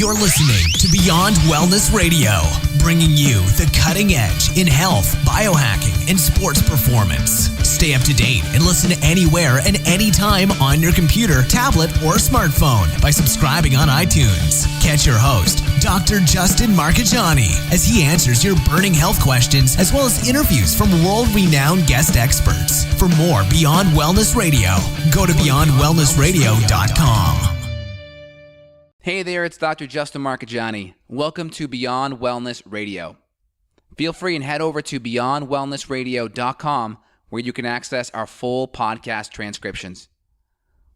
You're listening to Beyond Wellness Radio, bringing you the cutting edge in health, biohacking, and sports performance. Stay up to date and listen anywhere and anytime on your computer, tablet, or smartphone by subscribing on iTunes. Catch your host, Dr. Justin Marchegiani, as he answers your burning health questions as well as interviews from world-renowned guest experts. For more Beyond Wellness Radio, go to beyondwellnessradio.com. Hey there, it's Dr. Justin Marchegiani. Welcome to Beyond Wellness Radio. Feel free and head over to beyondwellnessradio.com where you can access our full podcast transcriptions.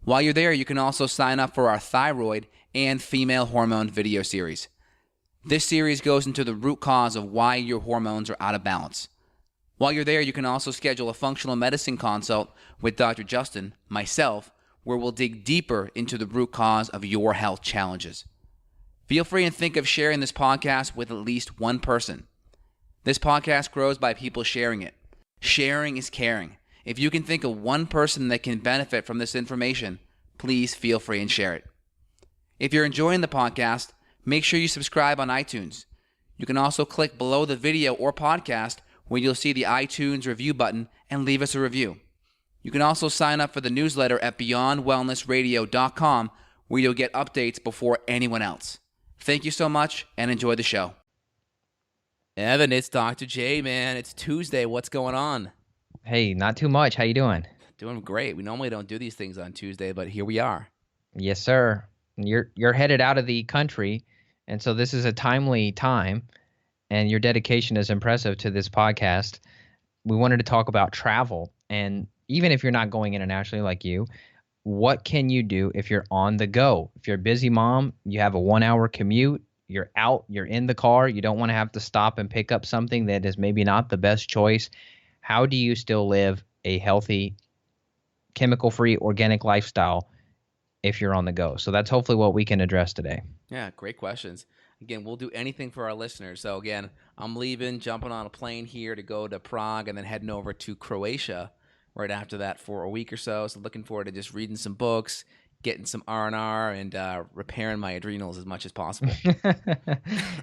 While you're there, you can also sign up for our thyroid and female hormone video series. This series goes into the root cause of why your hormones are out of balance. While you're there, you can also schedule a functional medicine consult with Dr. Justin, myself, where we'll dig deeper into the root cause of your health challenges. Feel free and think of sharing this podcast with at least one person. This podcast grows by people sharing it. Sharing is caring. If you can think of one person that can benefit from this information, please feel free and share it. If you're enjoying the podcast, make sure you subscribe on iTunes. You can also click below the video or podcast where you'll see the iTunes review button and leave us a review. You can also sign up for the newsletter at beyondwellnessradio.com where you'll get updates before anyone else. Thank you so much and enjoy the show. Evan, it's Dr. J, man. It's Tuesday. What's going on? Hey, not too much. How you doing? Doing great. We normally don't do these things on Tuesday, but here we are. Yes, sir. You're headed out of the country, and so this is a timely time, and your dedication is impressive to this podcast. We wanted to talk about travel, and even if you're not going internationally like you, what can you do if you're on the go? If you're a busy mom, you have a 1-hour commute, you're out, you're in the car, you don't want to have to stop and pick up something that is maybe not the best choice. How do you still live a healthy, chemical-free, organic lifestyle if you're on the go? So that's hopefully what we can address today. Yeah, great questions. Again, we'll do anything for our listeners. So again, I'm leaving, jumping on a plane here to go to Prague and then heading over to Croatia right after that for a week or so. So looking forward to just reading some books, getting some R&R, and repairing my adrenals as much as possible.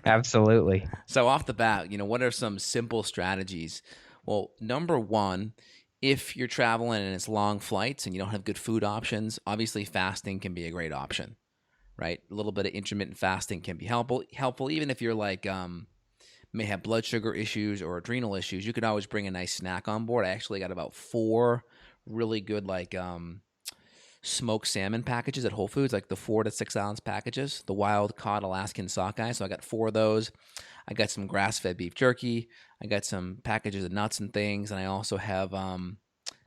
Absolutely. So off the bat, what are some simple strategies? Well, number one, if you're traveling and it's long flights and you don't have good food options, obviously fasting can be a great option, right? A little bit of intermittent fasting can be helpful even if you're like may have blood sugar issues or adrenal issues. You could always bring a nice snack on board. I actually got about 4 really good smoked salmon packages at Whole Foods, like the 4 to 6 ounce packages, the wild caught Alaskan sockeye. So I got 4 of those. I got some grass-fed beef jerky. I got some packages of nuts and things, and I also have a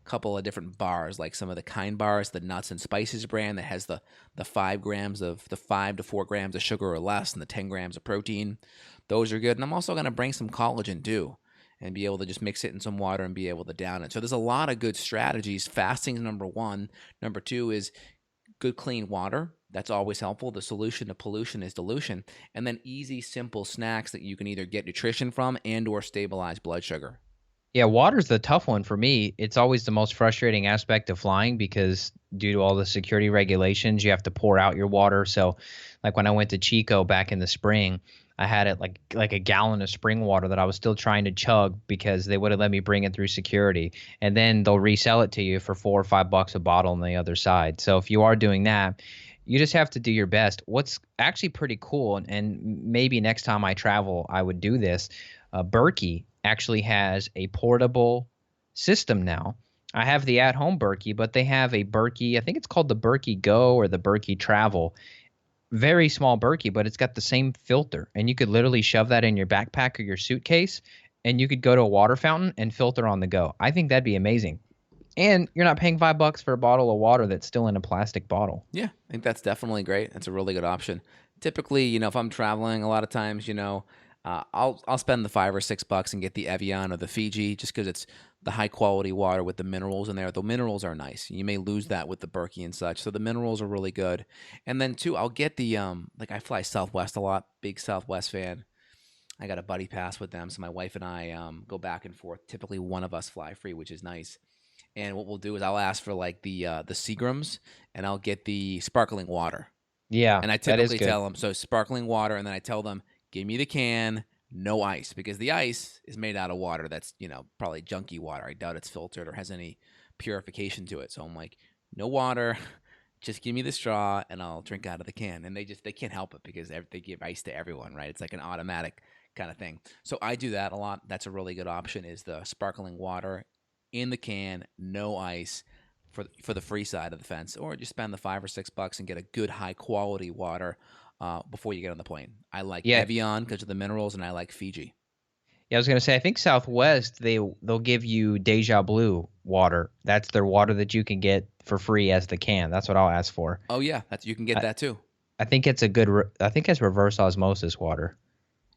couple of different bars, like some of the Kind bars, the Nuts and Spices brand that has the 5 to 4 grams of sugar or less and the 10 grams of protein. Those are good. And I'm also going to bring some collagen too and be able to just mix it in some water and be able to down it. So there's a lot of good strategies. Fasting is number one. Number two is good clean water. That's always helpful. The solution to pollution is dilution. And then easy, simple snacks that you can either get nutrition from and or stabilize blood sugar. Yeah, water's the tough one for me. It's always the most frustrating aspect of flying because due to all the security regulations, you have to pour out your water. So like when I went to Chico back in the spring, I had it like a gallon of spring water that I was still trying to chug because they wouldn't let me bring it through security. And then they'll resell it to you for $4 or $5 a bottle on the other side. So if you are doing that, you just have to do your best. What's actually pretty cool, and maybe next time I travel, I would do this. Berkey actually has a portable system now. I have the at-home Berkey, but they have a Berkey, I think it's called the Berkey Go or the Berkey Travel. Very small Berkey, but it's got the same filter. And you could literally shove that in your backpack or your suitcase, and you could go to a water fountain and filter on the go. I think that'd be amazing. And you're not paying $5 for a bottle of water that's still in a plastic bottle. Yeah, I think that's definitely great. That's a really good option. Typically, if I'm traveling, a lot of times, I'll spend the $5 or $6 and get the Evian or the Fiji just because it's the high quality water with the minerals in there. The minerals are nice. You may lose that with the Berkey and such. So the minerals are really good. And then too, I'll get the I fly Southwest a lot, big Southwest fan. I got a buddy pass with them, so my wife and I go back and forth. Typically, one of us fly free, which is nice. And what we'll do is I'll ask for like the Seagrams, and I'll get the sparkling water. Yeah, And I that is typically good. tell them, so sparkling water, and then I tell them, give me the can, no ice, because the ice is made out of water that's, probably junky water. I doubt it's filtered or has any purification to it. So I'm like, no water, just give me the straw and I'll drink out of the can. And they can't help it because they give ice to everyone, right? It's like an automatic kind of thing. So I do that a lot. That's a really good option, is the sparkling water in the can, no ice, for the free side of the fence, or just spend the $5 or $6 and get a good high quality water before you get on the plane. I like Yeah, Evian because of the minerals, and I like Fiji. yeah. I was gonna say, I think Southwest they'll give you Deja Blue water. That's their water that you can get for free as the can. That's what I'll ask for. Oh yeah, you can get I, that too. I think it's a good. I think it's reverse osmosis water.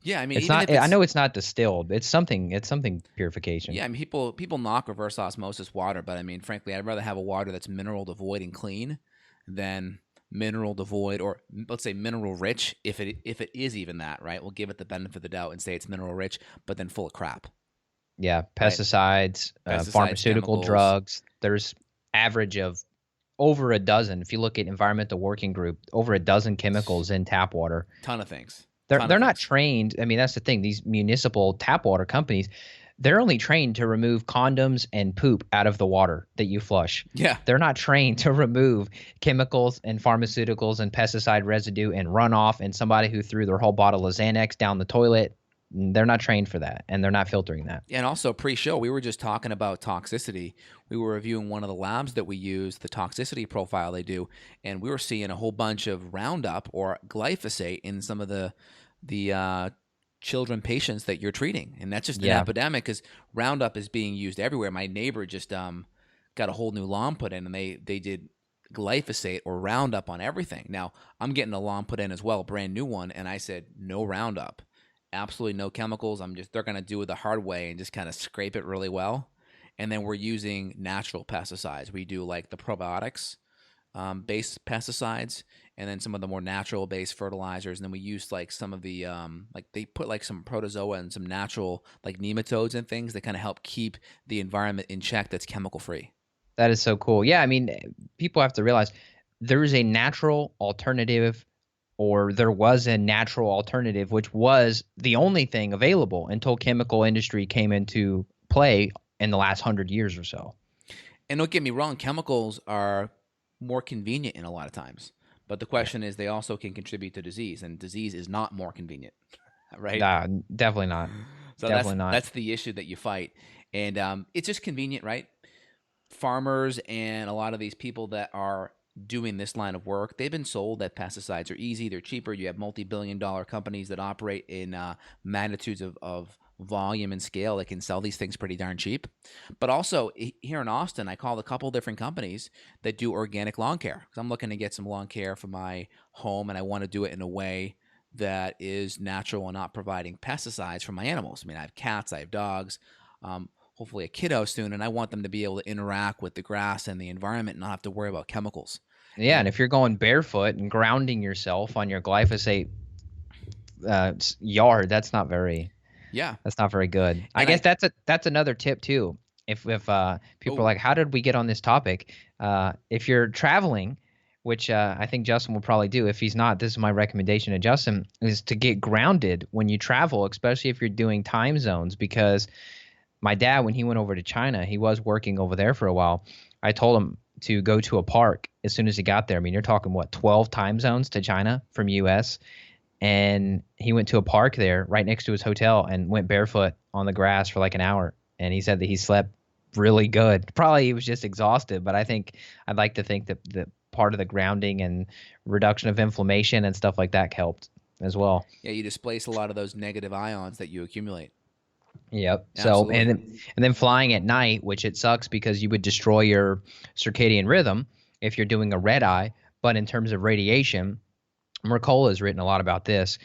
Yeah, I mean, It's even not. if I it's know it's not distilled. It's something. It's something purification. yeah, I mean, people knock reverse osmosis water, but I mean, frankly, I'd rather have a water that's mineral devoid and clean than mineral devoid, or let's say mineral rich, if it is even that, right? We'll give it the benefit of the doubt and say it's mineral rich, but then full of crap, Yeah, right? pesticides, Pesticides, pharmaceutical chemicals, drugs. There's average of over a dozen. If you look at Environmental Working Group, over a dozen chemicals in tap water. ton of things, They're not trained. I mean, that's the thing. These municipal tap water companies, they're only trained to remove condoms and poop out of the water that you flush. Yeah. They're not trained to remove chemicals and pharmaceuticals and pesticide residue and runoff and somebody who threw their whole bottle of Xanax down the toilet. They're not trained for that, and they're not filtering that. And also pre-show, we were just talking about toxicity. We were reviewing one of the labs that we use, the toxicity profile they do, and we were seeing a whole bunch of Roundup or glyphosate in some of the children patients that you're treating, and that's just an Yeah. epidemic because Roundup is being used everywhere. My neighbor just got a whole new lawn put in, and they did glyphosate or Roundup on everything. Now I'm getting a lawn put in as well, a brand new one, and I said no Roundup. Absolutely no chemicals. They're going to do it the hard way and just kind of scrape it really well. And then we're using natural pesticides. We do like the probiotics based pesticides, and then some of the more natural based fertilizers. And then we use like some of the like they put like some protozoa and some natural like nematodes and things that kind of help keep the environment in check that's chemical free. That is so cool. Yeah, I mean, people have to realize there is a natural alternative, or there was a natural alternative, which was the only thing available until chemical industry came into play in the last 100 years or so. And don't get me wrong, chemicals are more convenient in a lot of times. But the question is, they also can contribute to disease, and disease is not more convenient, right? Nah, definitely not. So Definitely not. that's the issue that you fight, and it's just convenient, right? Farmers and a lot of these people that are doing this line of work, they've been sold that pesticides are easy, they're cheaper. You have multi-billion-dollar companies that operate in magnitudes of volume and scale that can sell these things pretty darn cheap. But also here in Austin, I called a couple different companies that do organic lawn care because I'm looking to get some lawn care for my home, and I want to do it in a way that is natural and not providing pesticides for my animals. I mean, I have cats, I have dogs, hopefully a kiddo soon, and I want them to be able to interact with the grass and the environment and not have to worry about chemicals. Yeah, and if you're going barefoot and grounding yourself on your glyphosate yard, that's not very good. I guess that's another tip too. If people are like, how did we get on this topic? If you're traveling, which I think Justin will probably do. If he's not, this is my recommendation to Justin, is to get grounded when you travel, especially if you're doing time zones. Because my dad, when he went over to China, he was working over there for a while. I told him to go to a park as soon as he got there. I mean, you're talking, 12 time zones to China from U.S., and he went to a park there right next to his hotel and went barefoot on the grass for like an hour. And he said that he slept really good. Probably he was just exhausted, but I'd like to think that part of the grounding and reduction of inflammation and stuff like that helped as well. Yeah, you displace a lot of those negative ions that you accumulate. Yep. Absolutely. So and then flying at night, which it sucks because you would destroy your circadian rhythm if you're doing a red eye. But in terms of radiation, Mercola has written a lot about this.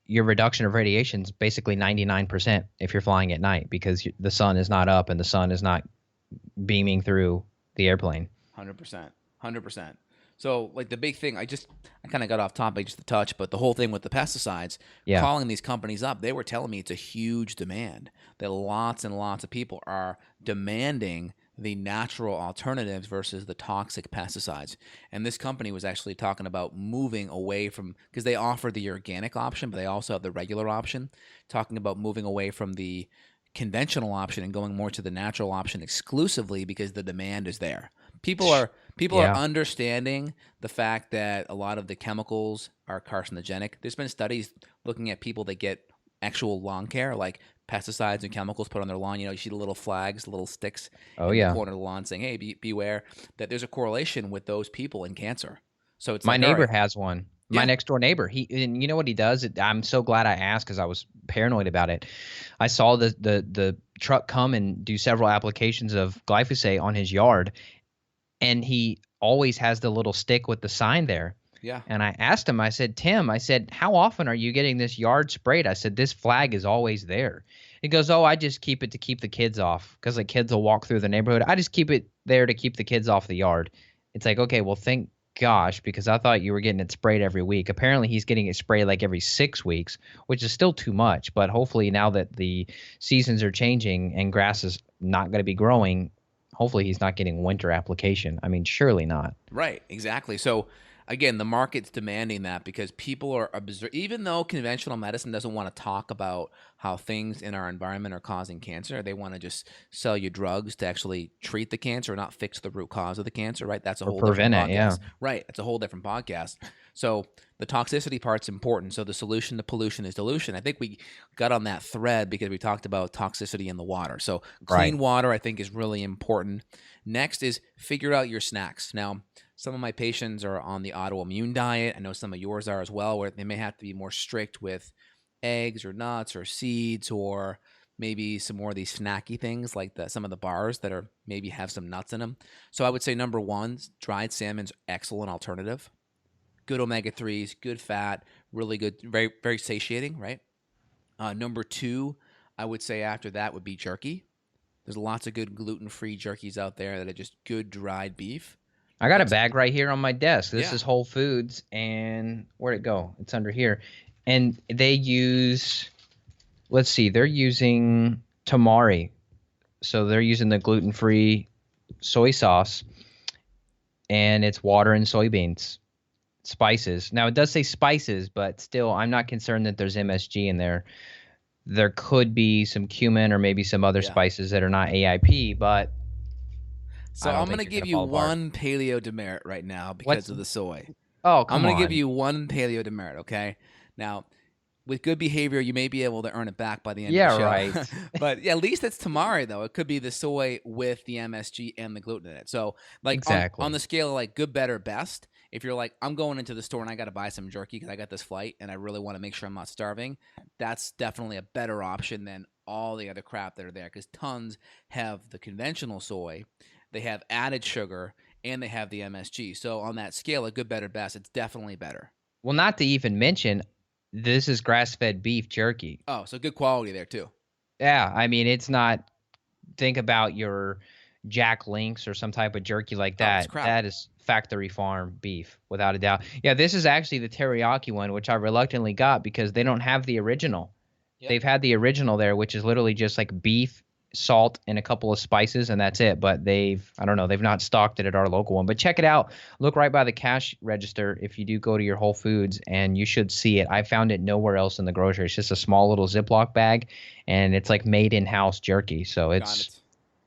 Your reduction of radiation is basically 99% if you're flying at night because the sun is not up and the sun is not beaming through the airplane. 100%. So, like the big thing, I kind of got off topic just a touch, but the whole thing with the pesticides, calling these companies up, they were telling me it's a huge demand, that lots and lots of people are demanding the natural alternatives versus the toxic pesticides. And this company was actually talking about moving away from, because they offer the organic option, but they also have the regular option, talking about moving away from the conventional option and going more to the natural option exclusively because the demand is there. People are Yeah. understanding the fact that a lot of the chemicals are carcinogenic. There's been studies looking at people that get actual lawn care, like pesticides and chemicals put on their lawn. You know, you see the little flags, little sticks Oh, in the yeah. corner of the lawn saying, "Hey, beware." That there's a correlation with those people and cancer. So it's My like, all neighbor right, has one. My yeah, next door neighbor. And you know what he does? I'm so glad I asked because I was paranoid about it. I saw the truck come and do several applications of glyphosate on his yard, and he always has the little stick with the sign there. yeah, And I asked him, I said, Tim, I said, how often are you getting this yard sprayed? I said, this flag is always there. He goes, oh, I just keep it to keep the kids off because the kids will walk through the neighborhood. I just keep it there to keep the kids off the yard. It's like, okay, well, thank gosh, because I thought you were getting it sprayed every week. Apparently, he's getting it sprayed like every 6 weeks, which is still too much. But hopefully, now that the seasons are changing and grass is not going to be growing, hopefully he's not getting winter application. I mean, surely not. right, exactly. So again, the market's demanding that because people are even though conventional medicine doesn't want to talk about how things in our environment are causing cancer, they want to just sell you drugs to actually treat the cancer, not fix the root cause of the cancer, right? That's a Or whole different prevent it, yeah. podcast. Right, it's a whole different podcast. So the toxicity part's important. So the solution to pollution is dilution. I think we got on that thread because we talked about toxicity in the water. So Right. clean water, I think, is really important. Next is figure out your snacks. Now, some of my patients are on the autoimmune diet. I know some of yours are as well, where they may have to be more strict with eggs or nuts or seeds or maybe some more of these snacky things like some of the bars that are maybe have some nuts in them. So I would say number one, dried salmon's excellent alternative. Good omega-3s, good fat, really good, very, very satiating, right? Number two, I would say after that would be jerky. There's lots of good gluten-free jerkies out there that are just good dried beef. I got a That's bag right here on my desk. This yeah. is Whole Foods, and where'd it go? It's under here. And they use, let's see, they're using tamari. So they're using the gluten-free soy sauce, and it's water and soybeans, spices. Now, it does say spices, but still, I'm not concerned that there's MSG in there. There could be some cumin or maybe some other Yeah. spices that are not AIP, but So I don't I'm think going to you're give gonna you fall apart. one paleo demerit right now because What's of the soy. Oh, I'm come going to give on. you one paleo demerit, okay? Now, with good behavior, you may be able to earn it back by the end of Yeah, the show. right. But yeah, at least it's tamari, though. It could be the soy with the MSG and the gluten in it. So, like on Exactly. the scale of like good, better, best, if you're like, I'm going into the store and I got to buy some jerky because I got this flight and I really want to make sure I'm not starving, that's definitely a better option than all the other crap that are there because tons have the conventional soy, they have added sugar, and they have the MSG. So on that scale of good, better, best, it's definitely better. Well, not to even mention, this is grass-fed beef jerky. Oh, so good quality there too. Yeah, I mean, it's not. Think about your Jack Links or some type of jerky like Oh, it's that. crap. That is factory farm beef, without a doubt. Yeah, this is actually the teriyaki one, which I reluctantly got because they don't have the original. Yep. They've had the original there, which is literally just like beef, salt, and a couple of spices, and that's it. But I don't know, they've not stocked it at our local one. But check it out. Look right by the cash register if you do go to your Whole Foods, and you should see it. I found it nowhere else in the grocery. It's just a small little Ziploc bag, and it's like made in-house jerky. So Got it's, it.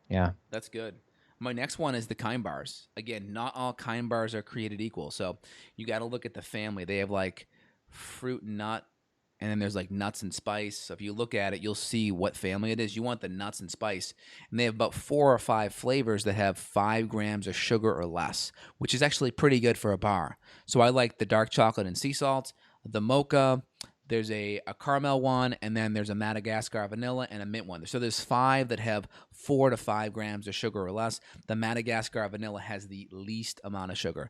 yeah. That's good. My next one is the kind bars. Again, not all kind bars are created equal. So you got to look at the family. They have like fruit and nut, and then there's like nuts and spice. So if you look at it, you'll see what family it is. You want the nuts and spice. And they have about 4 or 5 flavors that have 5 grams of sugar or less, which is actually pretty good for a bar. So I like the dark chocolate and sea salt, the mocha. There's a caramel one, and then there's a Madagascar vanilla and a mint one. So there's 5 that have 4 to 5 grams of sugar or less. The Madagascar vanilla has the least amount of sugar.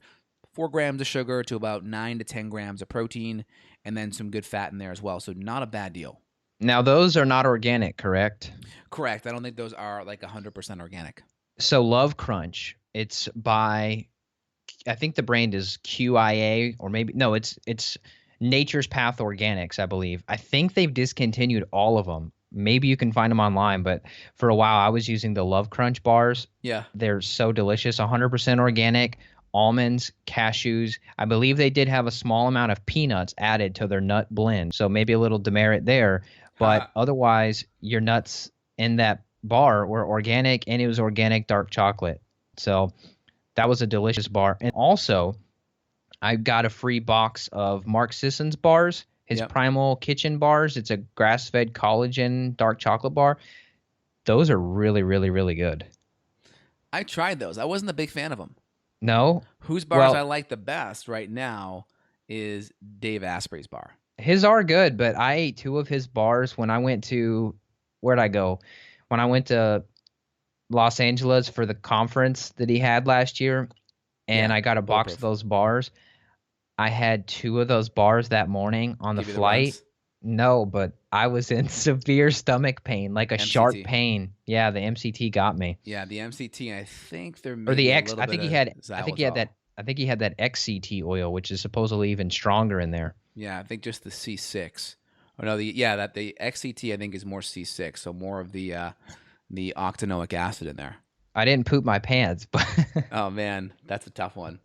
4 grams of sugar to about 9 to 10 grams of protein, and then some good fat in there as well. So not a bad deal. Now, those are not organic, correct? Correct. I don't think those are like 100% organic. So Love Crunch, it's by, I think the brand is QIA, or maybe, no, it's Nature's Path Organics, I believe. I think they've discontinued all of them. Maybe you can find them online, but for a while I was using the Love Crunch bars. Yeah. They're so delicious, 100% organic, almonds, cashews. I believe they did have a small amount of peanuts added to their nut blend, so maybe a little demerit there. But otherwise, your nuts in that bar were organic, and it was organic dark chocolate. So that was a delicious bar. And also, I got a free box of Mark Sisson's bars, his Primal Kitchen bars. It's a grass-fed collagen dark chocolate bar. Those are really, really, really good. I tried those. I wasn't a big fan of them. No? Whose bars I like the best right now is Dave Asprey's bar. His are good, but I ate 2 of his bars when I went to – where'd I go? When I went to Los Angeles for the conference that he had last year, and I got a box of those bars. I had 2 of those bars that morning on the flight. No, but I was in severe stomach pain, like a sharp pain. Yeah, the MCT got me. Yeah, the MCT. I think there or the X. I think he had. I think he had that. I think he had that XCT oil, which is supposedly even stronger in there. Yeah, I think just the C6. Oh no, the XCT I think is more C6, so more of the octanoic acid in there. I didn't poop my pants, but oh man, that's a tough one.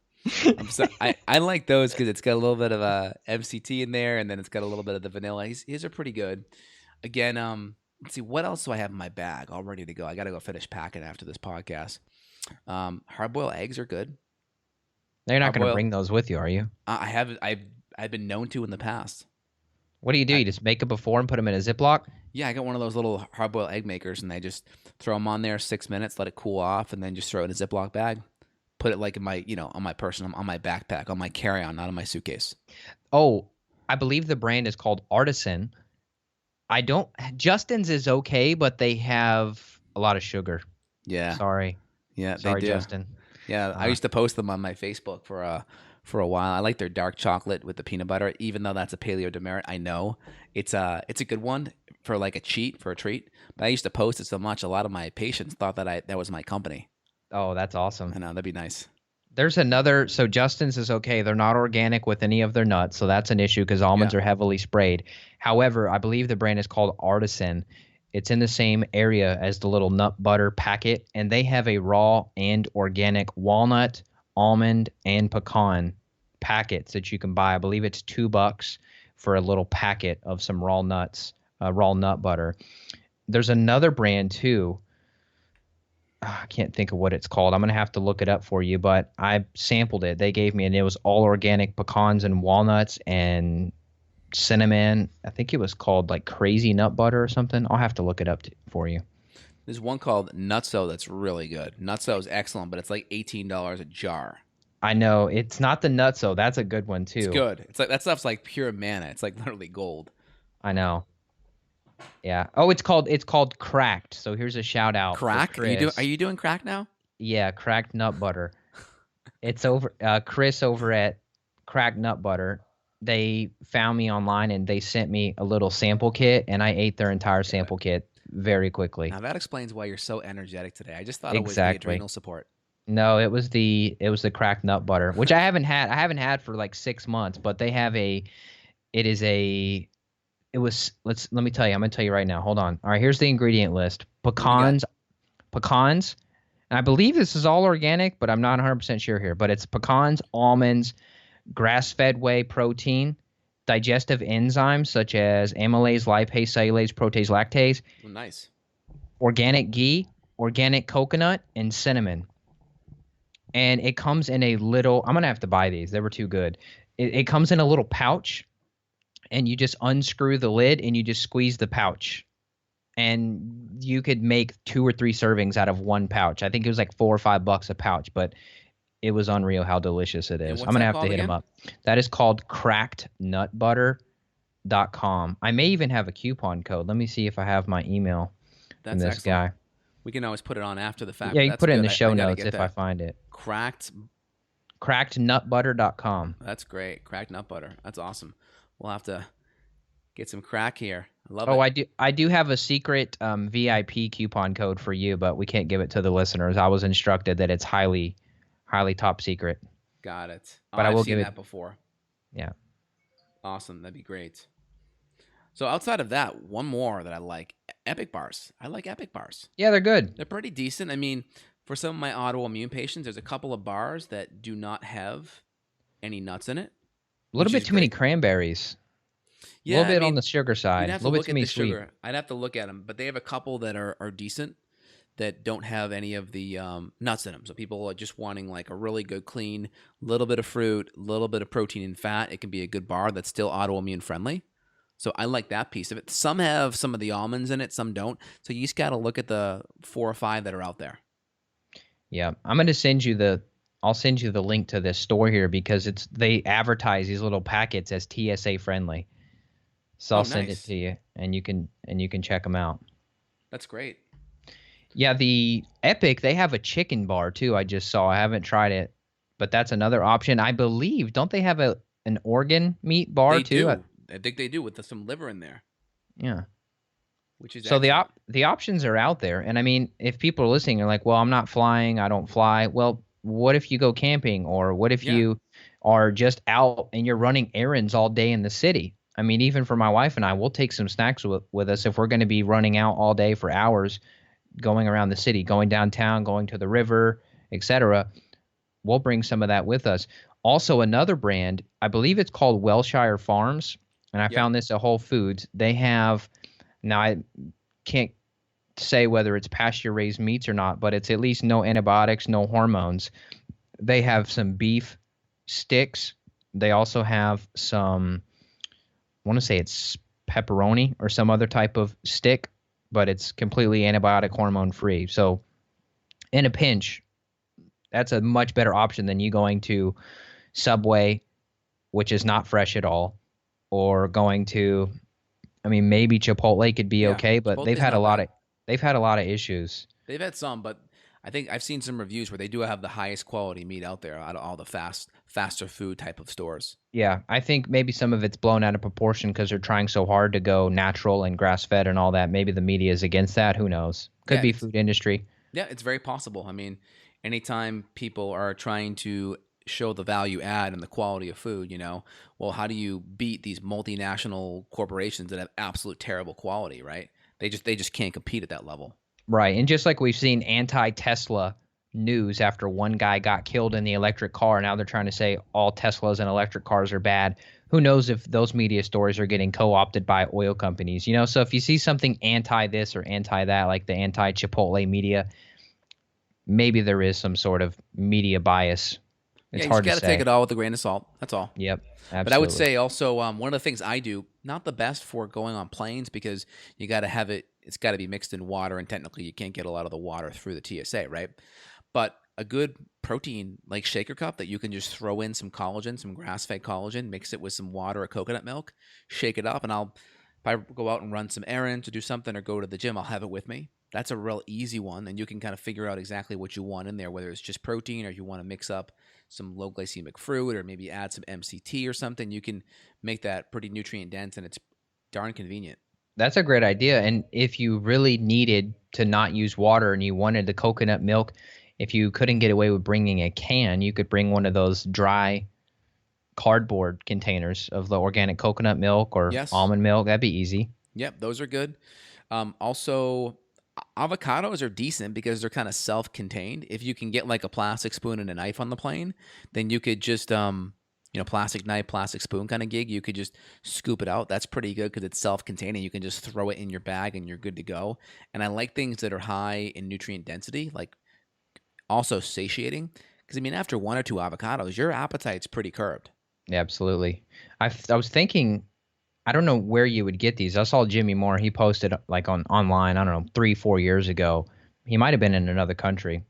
I like those because it's got a little bit of a MCT in there, and then it's got a little bit of the vanilla. These are pretty good. Again, let's see, what else do I have in my bag all ready to go? I got to go finish packing after this podcast. Hard-boiled eggs are good. You're not going to bring those with you, are you? I've been known to in the past. What do? You just make it before and put them in a Ziploc? Yeah, I got one of those little hard-boiled egg makers, and I just throw them on there 6 minutes, let it cool off, and then just throw it in a Ziploc bag. Put it like in my, on my person, on my backpack, on my carry-on, not in my suitcase. Oh, I believe the brand is called Artisan. Justin's is okay, but they have a lot of sugar. Yeah. Sorry. Yeah, sorry, they do. Justin. Yeah, I used to post them on my Facebook for a while. I like their dark chocolate with the peanut butter, even though that's a paleo demerit. I know it's a good one for like a treat. But I used to post it so much, a lot of my patients thought that was my company. Oh, that's awesome. I know, that'd be nice. There's another. So Justin's is okay. They're not organic with any of their nuts, so that's an issue because almonds are heavily sprayed. However, I believe the brand is called Artisan. It's in the same area as the little nut butter packet, and they have a raw and organic walnut, almond, and pecan packets that you can buy. I believe it's $2 for a little packet of some raw nuts, raw nut butter. There's another brand too. I can't think of what it's called. I'm going to have to look it up for you, but I sampled it. They gave me, and it was all organic pecans and walnuts and cinnamon. I think it was called like Crazy Nut Butter or something. I'll have to look it up for you. There's one called Nutso that's really good. Nutso is excellent, but it's like $18 a jar. I know. It's not the Nutso. That's a good one too. It's good. It's like that stuff's like pure mana. It's like literally gold. I know. Yeah. Oh, it's called Cracked. So here's a shout out. Cracked? Are you doing Cracked now? Yeah, Cracked Nut Butter. It's over Chris over at Cracked Nut Butter. They found me online and they sent me a little sample kit, and I ate their entire sample kit very quickly. Now that explains why you're so energetic today. I just thought it was the adrenal support. No, it was the Cracked Nut Butter, which I haven't had. I haven't had for like 6 months, but they have let me tell you. I'm going to tell you right now. Hold on. All right, here's the ingredient list. Pecans, and I believe this is all organic, but I'm not 100% sure here. But it's pecans, almonds, grass-fed whey protein, digestive enzymes such as amylase, lipase, cellulase, protease, lactase. Oh, nice. Organic ghee, organic coconut, and cinnamon. And it comes in a little – I'm going to have to buy these. They were too good. It comes in a little pouch. And you just unscrew the lid and you just squeeze the pouch. And you could make 2 or 3 servings out of one pouch. I think it was like $4 or $5 a pouch, but it was unreal how delicious it is. I'm going to have to hit them up. That is called crackednutbutter.com. I may even have a coupon code. Let me see if I have my email from this guy. We can always put it on after the fact. Yeah, you can put it in the show notes if I find it. Crackednutbutter.com. That's great. Cracked nut butter. That's awesome. We'll have to get some crack here. I love it. Oh, I do have a secret VIP coupon code for you, but we can't give it to the listeners. I was instructed that it's highly, highly top secret. Got it. But I will I've seen give that before. Yeah. Awesome. That'd be great. So outside of that, one more that I like, Epic bars. I like Epic bars. Yeah, they're good. They're pretty decent. I mean, for some of my autoimmune patients, there's a couple of bars that do not have any nuts in it, A little which bit is too many great. cranberries. A Yeah, little I bit on mean, the sugar you'd side. A have to little bit look too at many the sweet. sugar. I'd have to look at them, but they have a couple that are decent that don't have any of the nuts in them. So people are just wanting like a really good, clean, little bit of fruit, little bit of protein and fat. It can be a good bar that's still autoimmune friendly. So I like that piece of it. Some have some of the almonds in it, some don't. So you just got to look at the 4 or 5 that are out there. Yeah, I'm gonna send you the. I'll send you the link to this store here because they advertise these little packets as TSA friendly. So Oh, I'll send it nice. to you, and you can check them out. That's great. Yeah, the Epic, they have a chicken bar too. I just saw. I haven't tried it, but that's another option. I believe. Don't they have an organ meat bar They too? do. I think they do with some liver in there, Yeah. which is So excellent. the options are out there, and I mean, if people are listening, are like, "Well, I'm not flying. I don't fly." Well, what if you go camping, or what if Yeah. you are just out and you're running errands all day in the city? I mean, even for my wife and I, we'll take some snacks with us if we're going to be running out all day for hours, going around the city, going downtown, going to the river, etc. We'll bring some of that with us. Also, another brand, I believe it's called Welshire Farms, and I Yep. found this at Whole Foods. They have now I can't say whether it's pasture raised meats or not, but it's at least no antibiotics, no hormones. They have some beef sticks. They also have some, I want to say it's pepperoni or some other type of stick, but it's completely antibiotic hormone free. So in a pinch, that's a much better option than you going to Subway, which is not fresh at all, or going to, I mean, maybe Chipotle could be Yeah. okay, but Chipotle's not bad. they've had a lot of issues. They've had some, but I think I've seen some reviews where they do have the highest quality meat out there out of all the faster food type of stores. Yeah, I think maybe some of it's blown out of proportion because they're trying so hard to go natural and grass fed and all that. Maybe the media is against that. Who knows? Could Yeah, be food industry. it's very possible. I mean, anytime people are trying to show the value add and the quality of food, well, how do you beat these multinational corporations that have absolute terrible quality, right? They just can't compete at that level. Right. And just like we've seen anti-Tesla news after one guy got killed in the electric car, now they're trying to say all Teslas and electric cars are bad. Who knows if those media stories are getting co-opted by oil companies, So if you see something anti this or anti that, like the anti-Chipotle media, maybe there is some sort of media bias. Yeah, It's you just hard to got to take say. it all with a grain of salt. That's all. Yep, But I would absolutely. say also one of the things I do, not the best for going on planes because you got to have it. It's got to be mixed in water, and technically you can't get a lot of the water through the TSA, right? But a good protein like shaker cup that you can just throw in some collagen, some grass-fed collagen, mix it with some water or coconut milk, shake it up, and if I go out and run some errands to do something or go to the gym, I'll have it with me. That's a real easy one, and you can kind of figure out exactly what you want in there, whether it's just protein or you want to mix up some low glycemic fruit or maybe add some MCT or something. You can make that pretty nutrient dense, and it's darn convenient. That's a great idea. And if you really needed to not use water and you wanted the coconut milk, if you couldn't get away with bringing a can, you could bring one of those dry cardboard containers of the organic coconut milk or Yes. almond milk. That'd be easy. Yep, those are good. Also, avocados are decent because they're kind of self-contained. If you can get like a plastic spoon and a knife on the plane, then you could just plastic knife, plastic spoon kind of gig. You could just scoop it out. That's pretty good because it's self-contained and you can just throw it in your bag and you're good to go. And I like things that are high in nutrient density, like also satiating. Because I mean, after 1 or 2 avocados, your appetite's pretty curbed. Yeah, absolutely. I was thinking, I don't know where you would get these. I saw Jimmy Moore. He posted like online, I don't know, 3-4 years ago. He might have been in another country.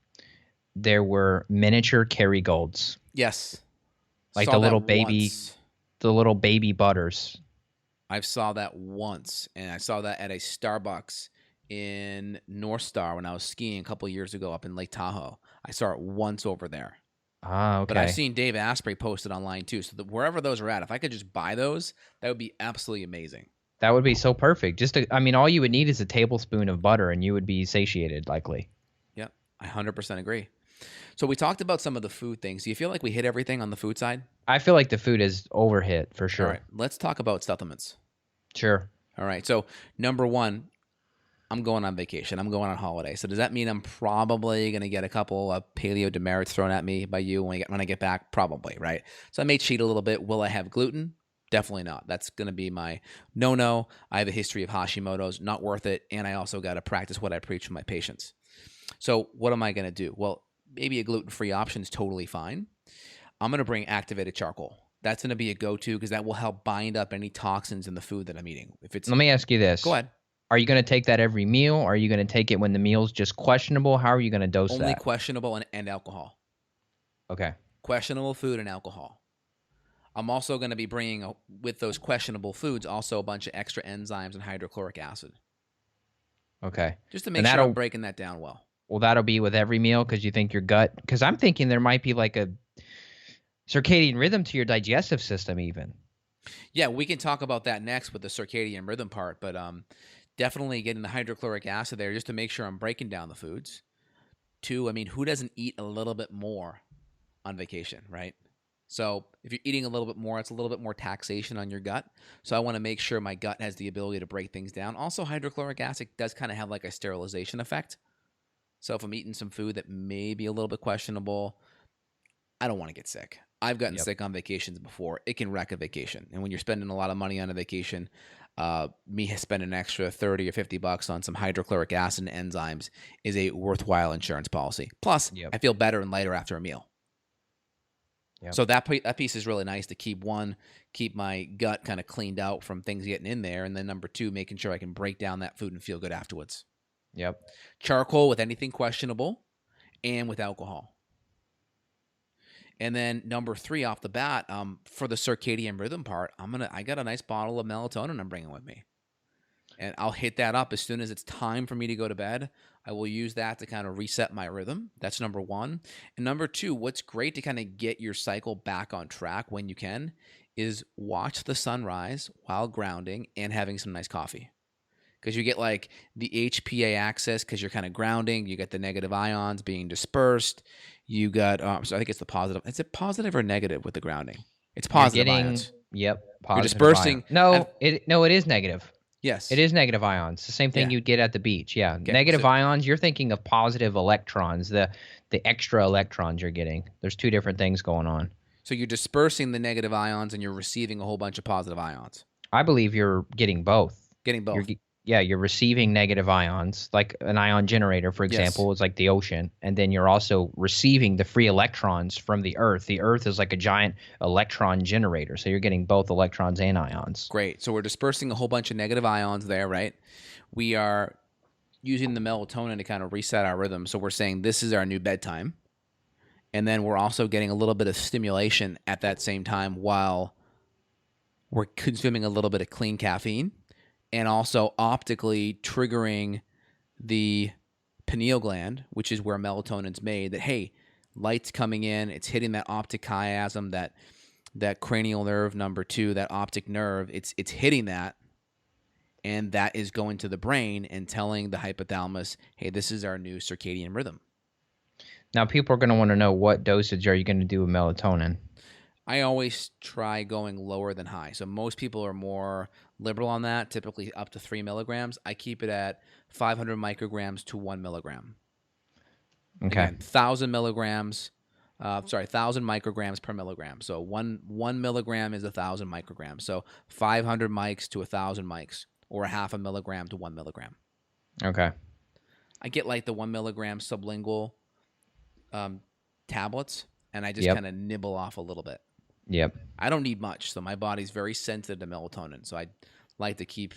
There were miniature Kerrygolds, Yes. like Saw that once. the little baby butters. I saw that once, and I saw that at a Starbucks in North Star when I was skiing a couple of years ago up in Lake Tahoe. I saw it once over there. Ah, But I've okay. seen Dave Asprey posted online too. So wherever those are at, if I could just buy those, that would be absolutely amazing. That would be so perfect. I mean, all you would need is a tablespoon of butter and you would be satiated likely. Yep, I 100% agree. So we talked about some of the food things. Do you feel like we hit everything on the food side? I feel like the food is overhit for All sure. right, let's talk about supplements. Sure. All right. So number one, I'm going on vacation. I'm going on holiday. So does that mean I'm probably going to get a couple of paleo demerits thrown at me by you when I get back? Probably, right? So I may cheat a little bit. Will I have gluten? Definitely not. That's going to be my no-no. I have a history of Hashimoto's, not worth it. And I also got to practice what I preach to my patients. So what am I going to do? Well, maybe a gluten-free option is totally fine. I'm going to bring activated charcoal. That's going to be a go-to because that will help bind up any toxins in the food that I'm eating. Let me ask you this. Go ahead. Are you going to take that every meal? Or are you going to take it when the meal's just questionable? How are you going to dose that? Only questionable and alcohol. Okay. Questionable food and alcohol. I'm also going to be bringing, with those questionable foods, also a bunch of extra enzymes and hydrochloric acid. Okay. Just to make sure I'm breaking that down well. Well, that'll be with every meal because you think your gut – because I'm thinking there might be like a circadian rhythm to your digestive system even. Yeah, we can talk about that next with the circadian rhythm part, but definitely getting the hydrochloric acid there just to make sure I'm breaking down the foods. 2, I mean, who doesn't eat a little bit more on vacation, right? So if you're eating a little bit more, it's a little bit more taxation on your gut. So I want to make sure my gut has the ability to break things down. Also, hydrochloric acid does kind of have like a sterilization effect. So if I'm eating some food that may be a little bit questionable, I don't want to get sick. I've gotten sick on vacations before. It can wreck a vacation. And when you're spending a lot of money on a vacation, me spending an extra $30 or $50 on some hydrochloric acid and enzymes is a worthwhile insurance policy. Plus, I feel better and lighter after a meal. Yep. So that piece is really nice to keep my gut kind of cleaned out from things getting in there. And then number 2, making sure I can break down that food and feel good afterwards. Yep. Charcoal with anything questionable and with alcohol. And then number 3 off the bat, for the circadian rhythm part, I got a nice bottle of melatonin I'm bringing with me. And I'll hit that up as soon as it's time for me to go to bed. I will use that to kind of reset my rhythm. That's number 1. And number 2, what's great to kind of get your cycle back on track when you can is watch the sunrise while grounding and having some nice coffee. Because you get like the HPA axis because you're kind of grounding. You get the negative ions being dispersed. You got, so I think it's the positive. Is it positive or negative with the grounding? It's positive ions. Yep. Positive you're dispersing. No, it is negative. Yes. It is negative ions. The same thing you'd get at the beach. Yeah. Okay. Negative ions, you're thinking of positive electrons, the extra electrons you're getting. There's 2 different things going on. So you're dispersing the negative ions and you're receiving a whole bunch of positive ions. I believe you're getting both. Getting both. You're receiving negative ions, like an ion generator, for example, is like the ocean. And then you're also receiving the free electrons from the Earth. The Earth is like a giant electron generator. So you're getting both electrons and ions. Great. So we're dispersing a whole bunch of negative ions there, right? We are using the melatonin to kind of reset our rhythm. So we're saying this is our new bedtime. And then we're also getting a little bit of stimulation at that same time while we're consuming a little bit of clean caffeine. And also optically triggering the pineal gland, which is where melatonin's made, that, hey, light's coming in, it's hitting that optic chiasm, that cranial nerve number 2, that optic nerve, it's hitting that, and that is going to the brain and telling the hypothalamus, hey, this is our new circadian rhythm. Now, people are going to want to know, what dosage are you going to do with melatonin? I always try going lower than high. So most people are more liberal on that, typically up to 3 milligrams. I keep it at 500 micrograms to 1 milligram. Okay. Again, 1,000 micrograms per milligram. So one milligram is 1,000 micrograms. So 500 mics to 1,000 mics, or 0.5 milligram to 1 milligram. Okay. I get like the 1 milligram sublingual tablets, and I just kind of nibble off a little bit. Yep. I don't need much, so my body's very sensitive to melatonin. So I like to keep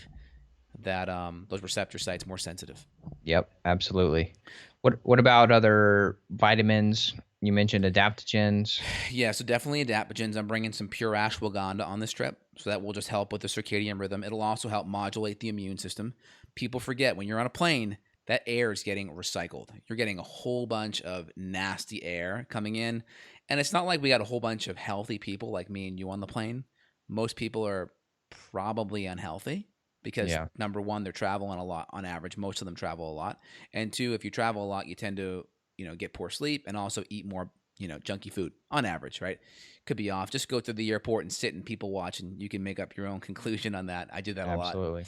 that those receptor sites more sensitive. Yep, absolutely. What about other vitamins? You mentioned adaptogens. Yeah, so definitely adaptogens. I'm bringing some pure ashwagandha on this trip, so that will just help with the circadian rhythm. It'll also help modulate the immune system. People forget when you're on a plane, that air is getting recycled. You're getting a whole bunch of nasty air coming in. And it's not like we got a whole bunch of healthy people like me and you on the plane. Most people are probably unhealthy because, number 1, they're traveling a lot on average. Most of them travel a lot. And 2, if you travel a lot, you tend to, get poor sleep and also eat more junky food on average, right? Could be off. Just go to the airport and sit and people watch, and you can make up your own conclusion on that. I did that a lot. Absolutely.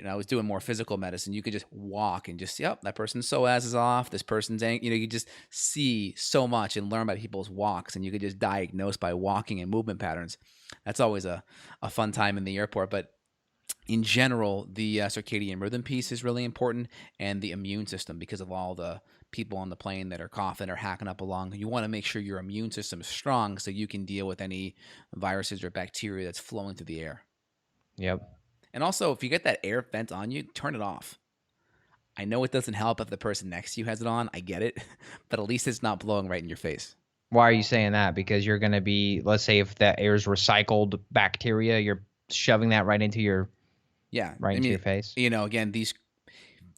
I was doing more physical medicine. You could just walk and just, yep, that person's psoas is off. This person's, you just see so much and learn by people's walks, and you could just diagnose by walking and movement patterns. That's always a fun time in the airport. But in general, the circadian rhythm piece is really important, and the immune system, because of all the people on the plane that are coughing or hacking up along. You want to make sure your immune system is strong so you can deal with any viruses or bacteria that's flowing through the air. Yep. And also, if you get that air vent on you, turn it off. I know it doesn't help if the person next to you has it on. I get it. But at least it's not blowing right in your face. Why are you saying that? Because you're going to be, let's say if that air is recycled bacteria, you're shoving that right into your into your face. Again, these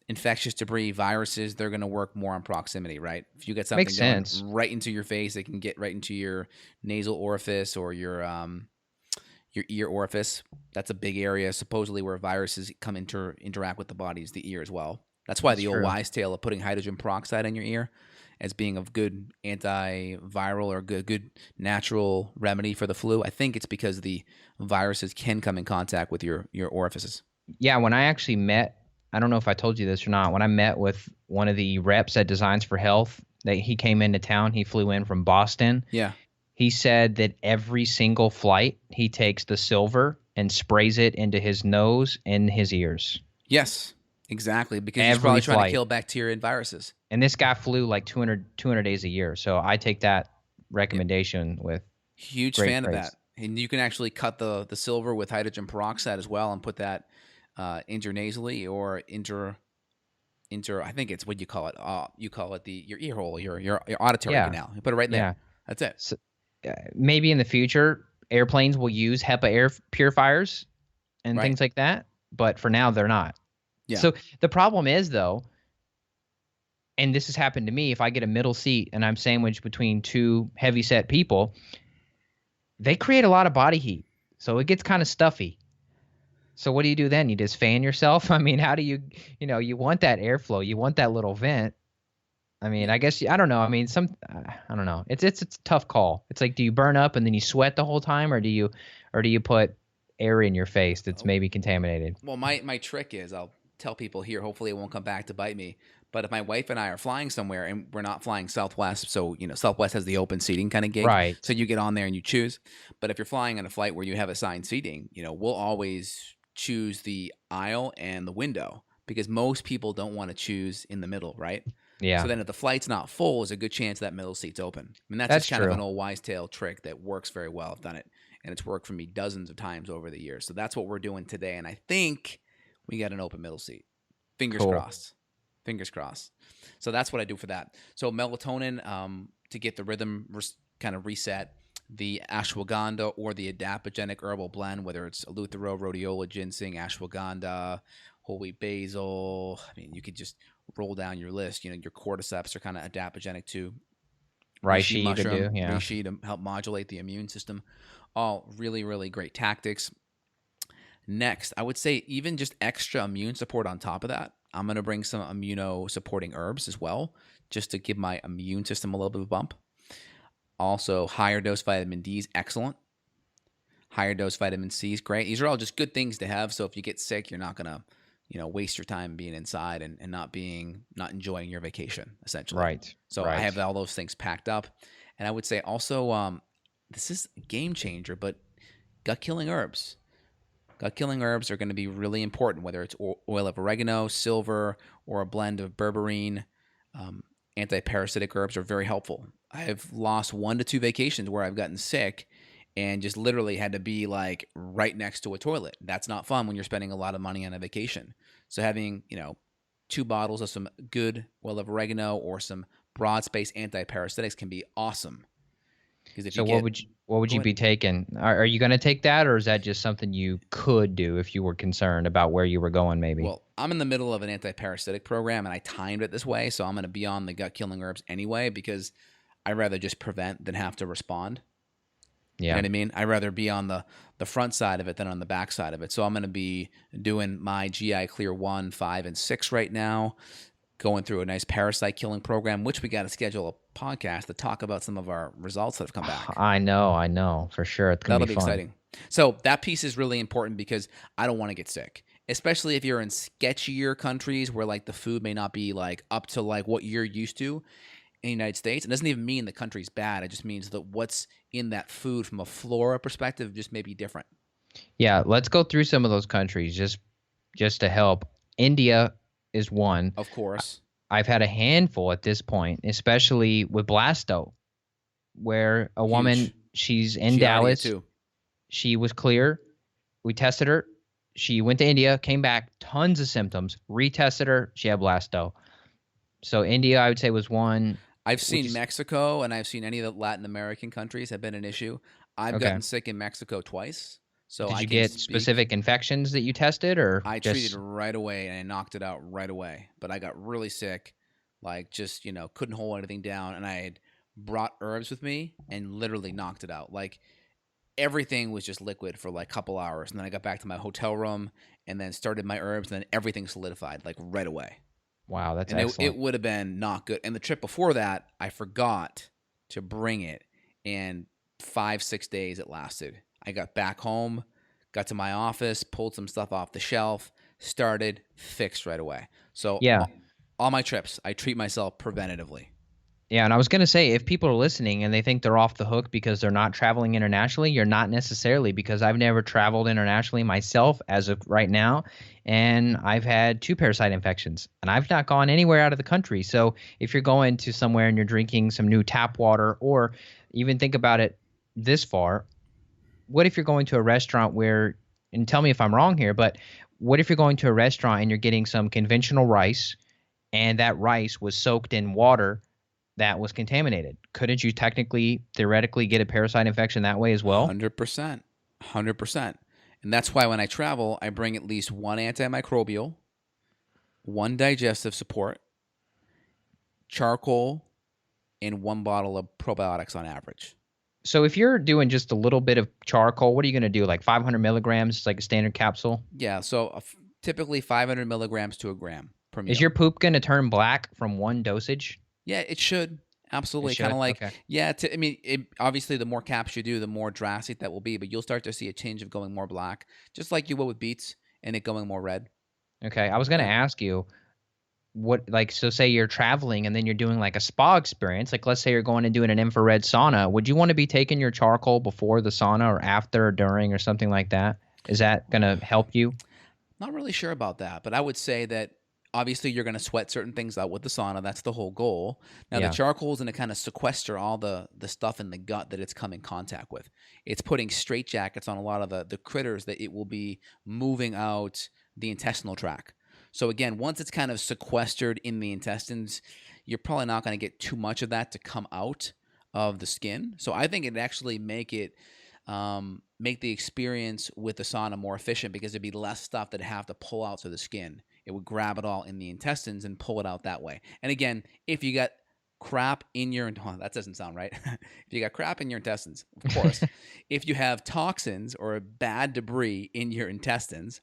infectious debris, viruses, they're going to work more on proximity, right? If you get something going right into your face, it can get right into your nasal orifice or your ear orifice. That's a big area, supposedly, where viruses come interact with the body's the ear as well. That's why the old wise tale of putting hydrogen peroxide in your ear as being a good antiviral or good natural remedy for the flu. I think it's because the viruses can come in contact with your orifices. Yeah, when I actually met, I don't know if I told you this or not, when I met with one of the reps at Designs for Health, he came into town, he flew in from Boston. Yeah. He said that every single flight, he takes the silver and sprays it into his nose and his ears. Yes, exactly, because he's probably trying to kill bacteria and viruses. And this guy flew like 200 days a year, so I take that recommendation with huge fan of that. And you can actually cut the silver with hydrogen peroxide as well and put that intranasally or I think it's what you call it. You call it your ear hole, your auditory canal. You put it right there. Yeah. That's it. So, maybe in the future, airplanes will use HEPA air purifiers and things like that, but for now they're not. Yeah. So the problem is, though, and this has happened to me, if I get a middle seat and I'm sandwiched between two heavy-set people, they create a lot of body heat, so it gets kind of stuffy. So what do you do then? You just fan yourself? I mean, how do you want that airflow, you want that little vent. I mean, I guess I don't know. I mean, I don't know. It's a tough call. It's like, do you burn up and then you sweat the whole time, or do you put air in your face that's maybe contaminated? Well, my trick is, I'll tell people here, hopefully it won't come back to bite me, but if my wife and I are flying somewhere and we're not flying Southwest, so Southwest has the open seating kind of gig, right? So you get on there and you choose. But if you're flying on a flight where you have assigned seating, we'll always choose the aisle and the window, because most people don't want to choose in the middle, right? Yeah. So then if the flight's not full, there's a good chance that middle seat's open. I mean, that's just kind of an old wise tale trick that works very well. I've done it, and it's worked for me dozens of times over the years. So that's what we're doing today, and I think we got an open middle seat. Fingers crossed. Fingers crossed. So that's what I do for that. So melatonin, to get the rhythm kind of reset, the ashwagandha or the adaptogenic herbal blend, whether it's eleuthero, rhodiola, ginseng, ashwagandha, whole wheat basil. I mean, you could just roll down your list. Your cordyceps are kind of adaptogenic too. Reishi mushroom, reishi to help modulate the immune system. All really, really great tactics. Next, I would say even just extra immune support on top of that. I'm going to bring some immunosupporting herbs as well, just to give my immune system a little bit of a bump. Also, higher dose vitamin D is excellent. Higher dose vitamin C is great. These are all just good things to have. So if you get sick, you're not going to waste your time being inside and not enjoying your vacation, essentially. Right. So I have all those things packed up. And I would say also, this is a game changer, but gut-killing herbs. Gut-killing herbs are going to be really important, whether it's oil of oregano, silver, or a blend of berberine. Anti-parasitic herbs are very helpful. I've lost 1 to 2 vacations where I've gotten sick and just literally had to be like right next to a toilet. That's not fun when you're spending a lot of money on a vacation. So having, 2 bottles of some good oil of oregano or some broad space anti-parasitics can be awesome. What would you be taking? Are you going to take that, or is that just something you could do if you were concerned about where you were going maybe? Well, I'm in the middle of an anti-parasitic program and I timed it this way, so I'm going to be on the gut-killing herbs anyway because I'd rather just prevent than have to respond. Yeah. You know what I mean? I'd rather be on the front side of it than on the back side of it. So I'm going to be doing my GI Clear 1, 5, and 6 right now. going through a nice parasite killing program, which we got to schedule a podcast to talk about some of our results that have come back. I know, for sure. It's going to That'll be be fun. exciting. So that piece is really important because I don't want to get sick, especially if you're in sketchier countries where like the food may not be like up to like what you're used to in the United States. It doesn't even mean the country's bad. It just means that what's in that food from a flora perspective just may be different. Yeah, let's go through some of those countries just to help. India is one. Of course. I've had a handful at this point, especially with Blasto, where a woman, she's in Dallas. Too. She was clear. We tested her. She went to India, came back, tons of symptoms. Retested her. She had Blasto. So India, I would say, was one. I've seen Mexico, and I've seen any of the Latin American countries have been an issue. I've gotten sick in Mexico twice. So did you get specific infections that you tested, or I treated right away and I knocked it out right away? But I got really sick, like just couldn't hold anything down, and I had brought herbs with me and literally knocked it out. Like everything was just liquid for like a couple hours, and then I got back to my hotel room and then started my herbs, and then everything solidified like right away. Wow, that's excellent. excellent. It would have been not good. And the trip before that, I forgot to bring it, and 5-6 days it lasted. I got back home, got to my office, pulled some stuff off the shelf, started, fixed right away. So yeah, all my trips, I treat myself preventatively. Yeah, and I was going to say, if people are listening and they think they're off the hook because they're not traveling internationally, you're not necessarily, because I've never traveled internationally myself as of right now, and I've had 2 parasite infections, and I've not gone anywhere out of the country. So if you're going to somewhere and you're drinking some new tap water, or even think about it this far, what if you're going to a restaurant where, and tell me if I'm wrong here, but what if you're going to a restaurant and you're getting some conventional rice, and that rice was soaked in water that was contaminated? Couldn't you theoretically get a parasite infection that way as well? 100%. 100%. And that's why when I travel, I bring at least 1 antimicrobial, 1 digestive support, charcoal, and 1 bottle of probiotics on average. So if you're doing just a little bit of charcoal, what are you going to do? Like 500 milligrams, like a standard capsule? Yeah, so typically 500 milligrams to a gram per meal. Is your poop going to turn black from 1 dosage? Yeah, it should. Absolutely. Kind of like, okay. Yeah, obviously the more caps you do, the more drastic that will be, but you'll start to see a change of going more black, just like you will with beets and it going more red. Okay. I was going to ask you, so say you're traveling and then you're doing like a spa experience, like let's say you're going and doing an infrared sauna. Would you want to be taking your charcoal before the sauna or after or during or something like that? Is that going to help you? Not really sure about that, but I would say that obviously you're going to sweat certain things out with the sauna. That's the whole goal. Now the charcoal is going to kind of sequester all the stuff in the gut that it's come in contact with. It's putting straitjackets on a lot of the critters that it will be moving out the intestinal tract. So again, once it's kind of sequestered in the intestines, you're probably not going to get too much of that to come out of the skin. So I think it'd actually make the experience with the sauna more efficient, because there'd be less stuff that have to pull out through the skin. It would grab it all in the intestines and pull it out that way. And again, if you got crap in your that doesn't sound right. If you got crap in your intestines, of course. If you have toxins or bad debris in your intestines,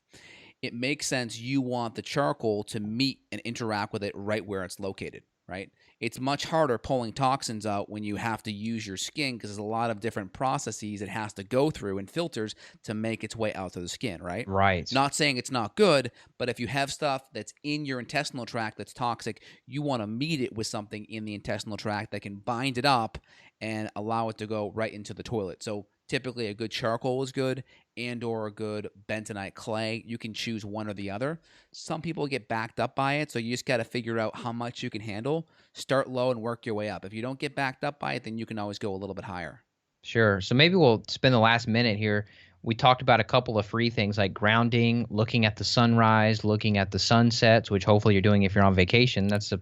it makes sense you want the charcoal to meet and interact with it right where it's located, right? It's much harder pulling toxins out when you have to use your skin, because there's a lot of different processes it has to go through and filters to make its way out to the skin, right? Right. Not saying it's not good, but if you have stuff that's in your intestinal tract that's toxic, you want to meet it with something in the intestinal tract that can bind it up and allow it to go right into the toilet. So typically a good charcoal is good, and or a good bentonite clay. You can choose one or the other. Some people get backed up by it, so you just got to figure out how much you can handle. Start low and work your way up. If you don't get backed up by it, then you can always go a little bit higher. Sure. So maybe we'll spend the last minute here. We talked about a couple of free things like grounding, looking at the sunrise, looking at the sunsets, which hopefully you're doing if you're on vacation. That's a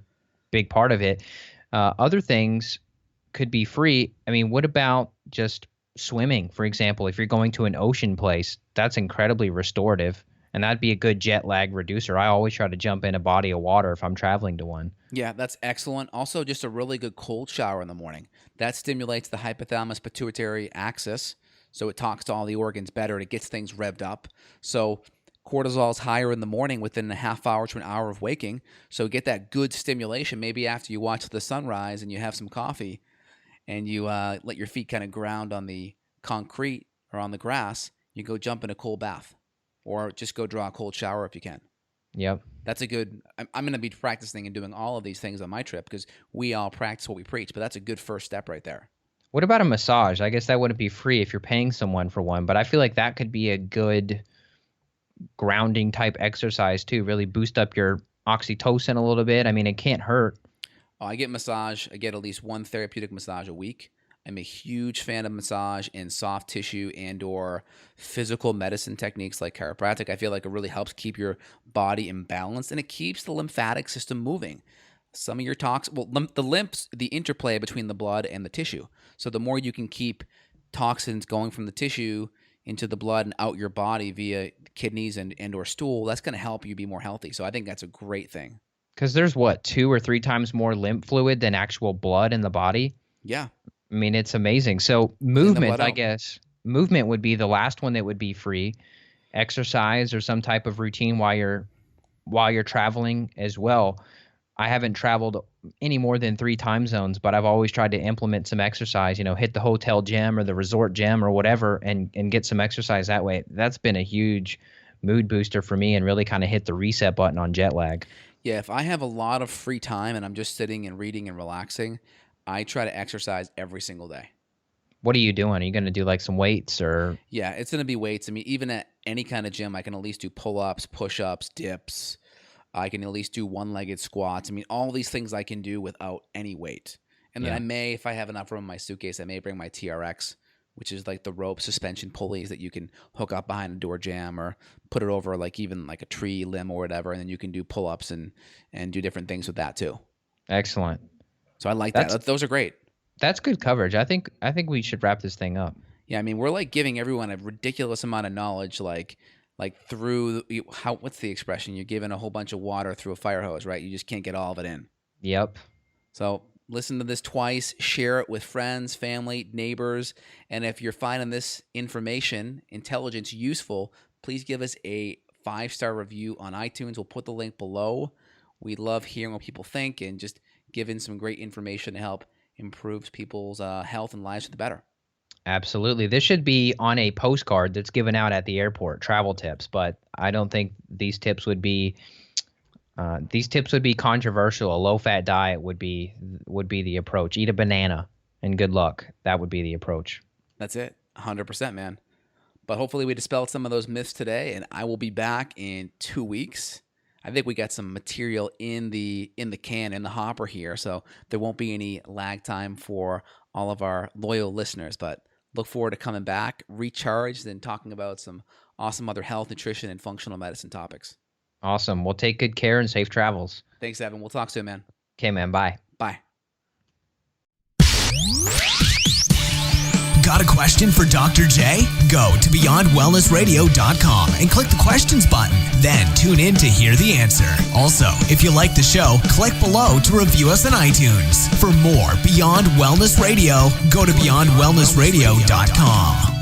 big part of it. Other things could be free. I mean, what about just swimming, for example? If you're going to an ocean place, that's incredibly restorative, and that'd be a good jet lag reducer. I always try to jump in a body of water if I'm traveling to one. Yeah, that's excellent. Also, just a really good cold shower in the morning. That stimulates the hypothalamus pituitary axis, so it talks to all the organs better. It gets things revved up. So cortisol is higher in the morning within a half hour to an hour of waking. So get that good stimulation. Maybe after you watch the sunrise and you have some coffee and you let your feet kind of ground on the concrete or on the grass, you go jump in a cold bath or just go draw a cold shower if you can. Yep. That's a good, I'm going to be practicing and doing all of these things on my trip because we all practice what we preach, but that's a good first step right there. What about a massage? I guess that wouldn't be free if you're paying someone for one, but I feel like that could be a good grounding type exercise too. Really boost up your oxytocin a little bit. I mean, it can't hurt. Oh, I get massage. I get at least one therapeutic massage a week. I'm a huge fan of massage and soft tissue and or physical medicine techniques like chiropractic. I feel like it really helps keep your body in balance and it keeps the lymphatic system moving. Some of your the lymphs, the interplay between the blood and the tissue. So the more you can keep toxins going from the tissue into the blood and out your body via kidneys and or stool, that's going to help you be more healthy. So I think that's a great thing. Because there's 2 or 3 times more lymph fluid than actual blood in the body. Yeah. I mean, it's amazing. So movement, I guess, movement would be the last one that would be free. Exercise or some type of routine while you're traveling as well. I haven't traveled any more than 3 time zones, but I've always tried to implement some exercise, hit the hotel gym or the resort gym or whatever and get some exercise that way. That's been a huge mood booster for me and really kind of hit the reset button on jet lag. Yeah, if I have a lot of free time and I'm just sitting and reading and relaxing, I try to exercise every single day. What are you doing? Are you going to do like some weights or? Yeah, it's going to be weights. I mean, even at any kind of gym, I can at least do pull-ups, push-ups, dips. I can at least do one-legged squats. I mean, all these things I can do without any weight. And then I may, if I have enough room in my suitcase, I may bring my TRX, which is like the rope suspension pulleys that you can hook up behind a door jamb or put it over like even like a tree limb or whatever. And then you can do pull-ups and do different things with that too. Excellent. So I like that. Those are great. That's good coverage. I think we should wrap this thing up. Yeah, I mean, we're like giving everyone a ridiculous amount of knowledge, like through what's the expression? You're giving a whole bunch of water through a fire hose, right? You just can't get all of it in. Yep. So listen to this twice, share it with friends, family, neighbors, and if you're finding this intelligence useful, please give us a 5-star review on iTunes. We'll put the link below. We love hearing what people think and just giving some great information to help improve people's health and lives for the better. Absolutely. This should be on a postcard that's given out at the airport, travel tips, but I don't think these tips would be controversial. A low-fat diet would be the approach. Eat a banana and good luck. That would be the approach. That's it. 100%, man. But hopefully we dispelled some of those myths today, and I will be back in 2 weeks. I think we got some material in the can, in the hopper here, so there won't be any lag time for all of our loyal listeners, but look forward to coming back, recharged, and talking about some awesome other health, nutrition, and functional medicine topics. Awesome. Well, take good care and safe travels. Thanks, Evan. We'll talk soon, man. Okay, man. Bye. Bye. Got a question for Dr. J? Go to beyondwellnessradio.com and click the questions button. Then tune in to hear the answer. Also, if you like the show, click below to review us on iTunes. For more Beyond Wellness Radio, go to beyondwellnessradio.com.